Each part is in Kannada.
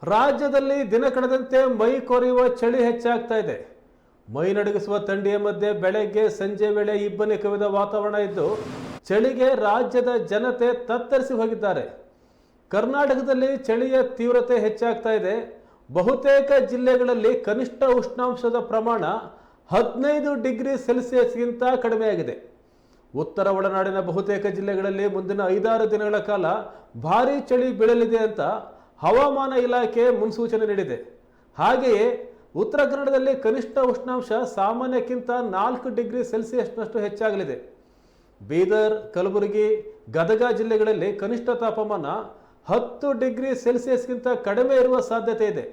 ರಾಜ್ಯದಲ್ಲಿ ದಿನ ಕಳೆದಂತೆ ಮೈ ಕೊರೆಯುವ ಚಳಿ ಹೆಚ್ಚಾಗ್ತಾ ಇದೆ. ಮೈ ನಡುಗಿಸುವ ಥಂಡಿಯ ಮಧ್ಯೆ ಬೆಳಗ್ಗೆ ಸಂಜೆ ವೇಳೆ ಇಬ್ಬನಿ ಕವಿದ ವಾತಾವರಣ ಇದ್ದು ಚಳಿಗೆ ರಾಜ್ಯದ ಜನತೆ ತತ್ತರಿಸಿ ಹೋಗಿದ್ದಾರೆ. ಕರ್ನಾಟಕದಲ್ಲಿ ಚಳಿಯ ತೀವ್ರತೆ ಹೆಚ್ಚಾಗ್ತಾ ಇದೆ. ಬಹುತೇಕ ಜಿಲ್ಲೆಗಳಲ್ಲಿ ಕನಿಷ್ಠ ಉಷ್ಣಾಂಶದ ಪ್ರಮಾಣ 15 ಡಿಗ್ರಿ ಸೆಲ್ಸಿಯಸ್ಗಿಂತ ಕಡಿಮೆಯಾಗಿದೆ. ಉತ್ತರ ಒಳನಾಡಿನ ಬಹುತೇಕ ಜಿಲ್ಲೆಗಳಲ್ಲಿ ಮುಂದಿನ 5-6 ದಿನಗಳ ಕಾಲ ಭಾರೀ ಚಳಿ ಬೀಳಲಿದೆ ಅಂತ ಹವಾಮಾನ ಇಲಾಖೆ ಮುನ್ಸೂಚನೆ ನೀಡಿದೆ. ಹಾಗೆಯೇ ಉತ್ತರ ಕನ್ನಡದಲ್ಲಿ ಕನಿಷ್ಠ ಉಷ್ಣಾಂಶ ಸಾಮಾನ್ಯಕ್ಕಿಂತ 4 ಡಿಗ್ರಿ ಸೆಲ್ಸಿಯಸ್ನಷ್ಟು ಹೆಚ್ಚಾಗಲಿದೆ. ಬೀದರ್, ಕಲಬುರಗಿ, ಗದಗ ಜಿಲ್ಲೆಗಳಲ್ಲಿ ಕನಿಷ್ಠ ತಾಪಮಾನ 10 ಡಿಗ್ರಿ ಸೆಲ್ಸಿಯಸ್ಗಿಂತ ಕಡಿಮೆ ಇರುವ ಸಾಧ್ಯತೆ ಇದೆ.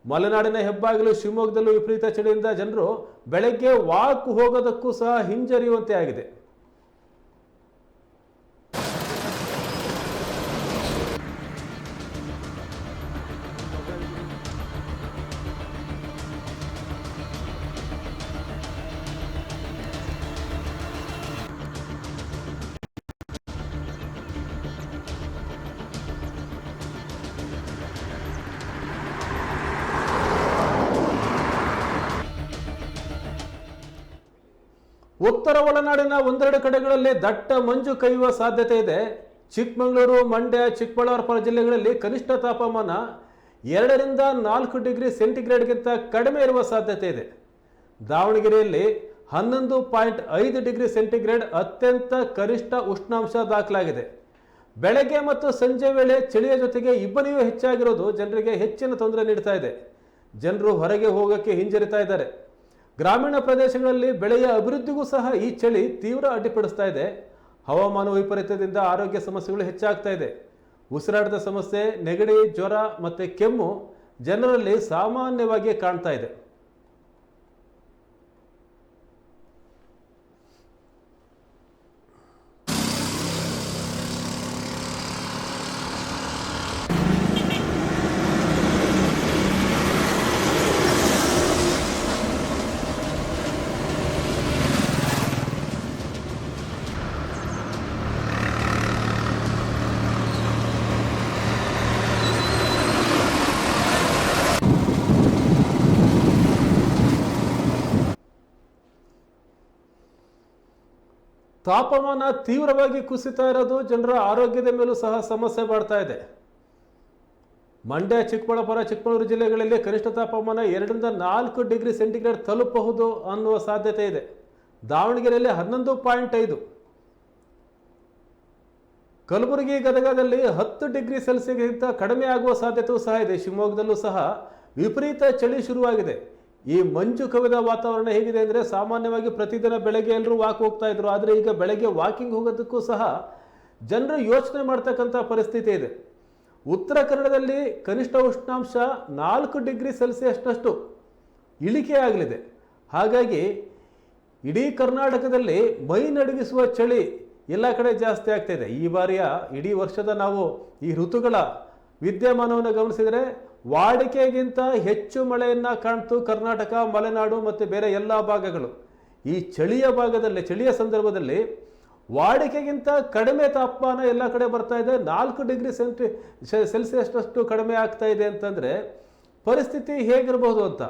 ಮಲೆನಾಡಿನ ಹೆಬ್ಬಾಗಿಲು ಶಿವಮೊಗ್ಗದಲ್ಲೂ ವಿಪರೀತ ಚಳಿಯಿಂದ ಜನರು ಬೆಳಗ್ಗೆ ವಾಕ್ ಹೋಗೋದಕ್ಕೂ ಸಹ ಹಿಂಜರಿಯುವಂತೆ ಆಗಿದೆ. ಉತ್ತರ ಒಳನಾಡಿನ ಒಂದೆರಡು ಕಡೆಗಳಲ್ಲಿ ದಟ್ಟ ಮಂಜು ಕೈಯುವ ಸಾಧ್ಯತೆ ಇದೆ. ಚಿಕ್ಕಮಗಳೂರು, ಮಂಡ್ಯ, ಚಿಕ್ಕಬಳ್ಳಾಪುರ ಜಿಲ್ಲೆಗಳಲ್ಲಿ ಕನಿಷ್ಠ ತಾಪಮಾನ 2ರಿಂದ 4 ಡಿಗ್ರಿ ಸೆಂಟಿಗ್ರೇಡ್ಗಿಂತ ಕಡಿಮೆ ಇರುವ ಸಾಧ್ಯತೆ ಇದೆ. ದಾವಣಗೆರೆಯಲ್ಲಿ 11.5 ಡಿಗ್ರಿ ಸೆಂಟಿಗ್ರೇಡ್ ಅತ್ಯಂತ ಕನಿಷ್ಠ ಉಷ್ಣಾಂಶ ದಾಖಲಾಗಿದೆ. ಬೆಳಗ್ಗೆ ಮತ್ತು ಸಂಜೆ ವೇಳೆ ಚಳಿಯ ಜೊತೆಗೆ ಇಬ್ಬನಿಯೂ ಹೆಚ್ಚಾಗಿರೋದು ಜನರಿಗೆ ಹೆಚ್ಚಿನ ತೊಂದರೆ ನೀಡ್ತಾ ಇದೆ. ಜನರು ಹೊರಗೆ ಹೋಗೋಕ್ಕೆ ಹಿಂಜರಿತಾ ಇದ್ದಾರೆ. ಗ್ರಾಮೀಣ ಪ್ರದೇಶಗಳಲ್ಲಿ ಬೆಳೆಯ ಅಭಿವೃದ್ಧಿಗೂ ಸಹ ಈ ಚಳಿ ತೀವ್ರ ಅಡ್ಡಿಪಡಿಸ್ತಾ ಇದೆ. ಹವಾಮಾನ ವೈಪರೀತ್ಯದಿಂದ ಆರೋಗ್ಯ ಸಮಸ್ಯೆಗಳು ಹೆಚ್ಚಾಗ್ತಾ ಇದೆ. ಉಸಿರಾಟದ ಸಮಸ್ಯೆ, ನೆಗಡಿ, ಜ್ವರ ಮತ್ತು ಕೆಮ್ಮು ಜನರಲ್ಲಿ ಸಾಮಾನ್ಯವಾಗಿ ಕಾಣ್ತಾ ಇದೆ. ತಾಪಮಾನ ತೀವ್ರವಾಗಿ ಕುಸಿತಾ ಇರೋದು ಜನರ ಆರೋಗ್ಯದ ಮೇಲೂ ಸಹ ಸಮಸ್ಯೆ ಮಾಡ್ತಾ ಇದೆ. ಮಂಡ್ಯ, ಚಿಕ್ಕಬಳ್ಳಾಪುರ, ಚಿಕ್ಕಮಗಳೂರು ಜಿಲ್ಲೆಗಳಲ್ಲಿ ಕನಿಷ್ಠ ತಾಪಮಾನ 2ರಿಂದ 4 ಡಿಗ್ರಿ ಸೆಂಟಿಗ್ರೇಡ್ ತಲುಪಬಹುದು ಅನ್ನುವ ಸಾಧ್ಯತೆ ಇದೆ. ದಾವಣಗೆರೆಯಲ್ಲಿ 11.5, ಕಲಬುರಗಿ, ಗದಗದಲ್ಲಿ 10 ಡಿಗ್ರಿ ಸೆಲ್ಸಿಯಸ್ಗಿಂತ ಕಡಿಮೆ ಆಗುವ ಸಾಧ್ಯತೆಯೂ ಸಹ ಇದೆ. ಶಿವಮೊಗ್ಗದಲ್ಲೂ ಸಹ ವಿಪರೀತ ಚಳಿ ಶುರುವಾಗಿದೆ. ಈ ಮಂಜು ಕವಿದ ವಾತಾವರಣ ಹೇಗಿದೆ ಅಂದರೆ, ಸಾಮಾನ್ಯವಾಗಿ ಪ್ರತಿದಿನ ಬೆಳಗ್ಗೆ ಎಲ್ಲರೂ ವಾಕ್ ಹೋಗ್ತಾ ಇದ್ರು. ಆದರೆ ಈಗ ಬೆಳಗ್ಗೆ ವಾಕಿಂಗ್ ಹೋಗೋದಕ್ಕೂ ಸಹ ಜನರು ಯೋಚನೆ ಮಾಡ್ತಕ್ಕಂಥ ಪರಿಸ್ಥಿತಿ ಇದೆ. ಉತ್ತರ ಕನ್ನಡದಲ್ಲಿ ಕನಿಷ್ಠ ಉಷ್ಣಾಂಶ 4 ಡಿಗ್ರಿ ಸೆಲ್ಸಿಯಸ್ನಷ್ಟು ಇಳಿಕೆ ಆಗಲಿದೆ. ಹಾಗಾಗಿ ಇಡೀ ಕರ್ನಾಟಕದಲ್ಲಿ ಮೈ ನಡುಗಿಸುವ ಚಳಿ ಎಲ್ಲ ಕಡೆ ಜಾಸ್ತಿ ಆಗ್ತಾ ಇದೆ. ಈ ಬಾರಿಯ ಇಡೀ ವರ್ಷದ ನಾವು ಈ ಋತುಗಳ ವಿದ್ಯಮಾನವನ್ನು ಗಮನಿಸಿದರೆ ವಾಡಿಕೆಗಿಂತ ಹೆಚ್ಚು ಮಳೆಯನ್ನು ಕಾಣ್ತು ಕರ್ನಾಟಕ, ಮಲೆನಾಡು ಮತ್ತು ಬೇರೆ ಎಲ್ಲ ಭಾಗಗಳು. ಈ ಚಳಿಯ ಸಂದರ್ಭದಲ್ಲಿ ವಾಡಿಕೆಗಿಂತ ಕಡಿಮೆ ತಾಪಮಾನ ಎಲ್ಲ ಕಡೆ ಬರ್ತಾ ಇದೆ. 4 ಡಿಗ್ರಿ ಸೆಲ್ಸಿಯಸ್ನಷ್ಟು ಕಡಿಮೆ ಆಗ್ತಾ ಇದೆ ಅಂತಂದರೆ ಪರಿಸ್ಥಿತಿ ಹೇಗಿರಬಹುದು ಅಂತ.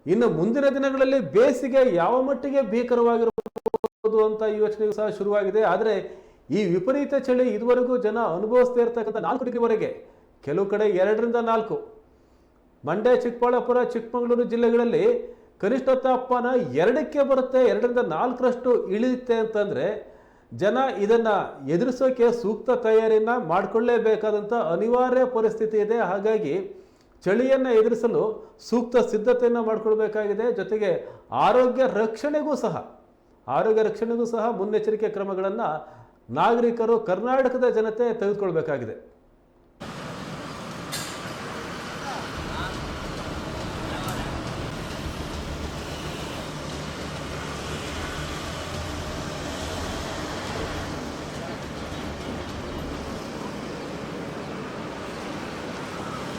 ಇನ್ನು ಮುಂದಿನ ದಿನಗಳಲ್ಲಿ ಬೇಸಿಗೆ ಯಾವ ಮಟ್ಟಿಗೆ ಭೀಕರವಾಗಿರಬಹುದು ಅಂತ ಯೋಚನೆಯೂ ಸಹ ಶುರುವಾಗಿದೆ. ಆದರೆ ಈ ವಿಪರೀತ ಚಳಿ ಇದುವರೆಗೂ ಜನ ಅನುಭವಿಸ್ತಾ ಇರತಕ್ಕಂಥ 4 ಡಿಗ್ರಿವರೆಗೆ, ಕೆಲವು ಕಡೆ 2ರಿಂದ 4, ಮಂಡ್ಯ, ಚಿಕ್ಕಬಳ್ಳಾಪುರ, ಚಿಕ್ಕಮಗಳೂರು ಜಿಲ್ಲೆಗಳಲ್ಲಿ ಕನಿಷ್ಠ ತಾಪಮಾನ 2ಕ್ಕೆ ಬರುತ್ತೆ, 2ರಿಂದ 4ರಷ್ಟು ಇಳಿಯುತ್ತೆ ಅಂತಂದರೆ ಜನ ಇದನ್ನು ಎದುರಿಸೋಕೆ ಸೂಕ್ತ ತಯಾರಿಯನ್ನು ಮಾಡಿಕೊಳ್ಳೇಬೇಕಾದಂಥ ಅನಿವಾರ್ಯ ಪರಿಸ್ಥಿತಿ ಇದೆ. ಹಾಗಾಗಿ ಚಳಿಯನ್ನು ಎದುರಿಸಲು ಸೂಕ್ತ ಸಿದ್ಧತೆಯನ್ನು ಮಾಡಿಕೊಳ್ಬೇಕಾಗಿದೆ. ಜೊತೆಗೆ ಆರೋಗ್ಯ ರಕ್ಷಣೆಗೂ ಸಹ ಮುನ್ನೆಚ್ಚರಿಕೆ ಕ್ರಮಗಳನ್ನು ನಾಗರಿಕರು, ಕರ್ನಾಟಕದ ಜನತೆ ತೆಗೆದುಕೊಳ್ಬೇಕಾಗಿದೆ.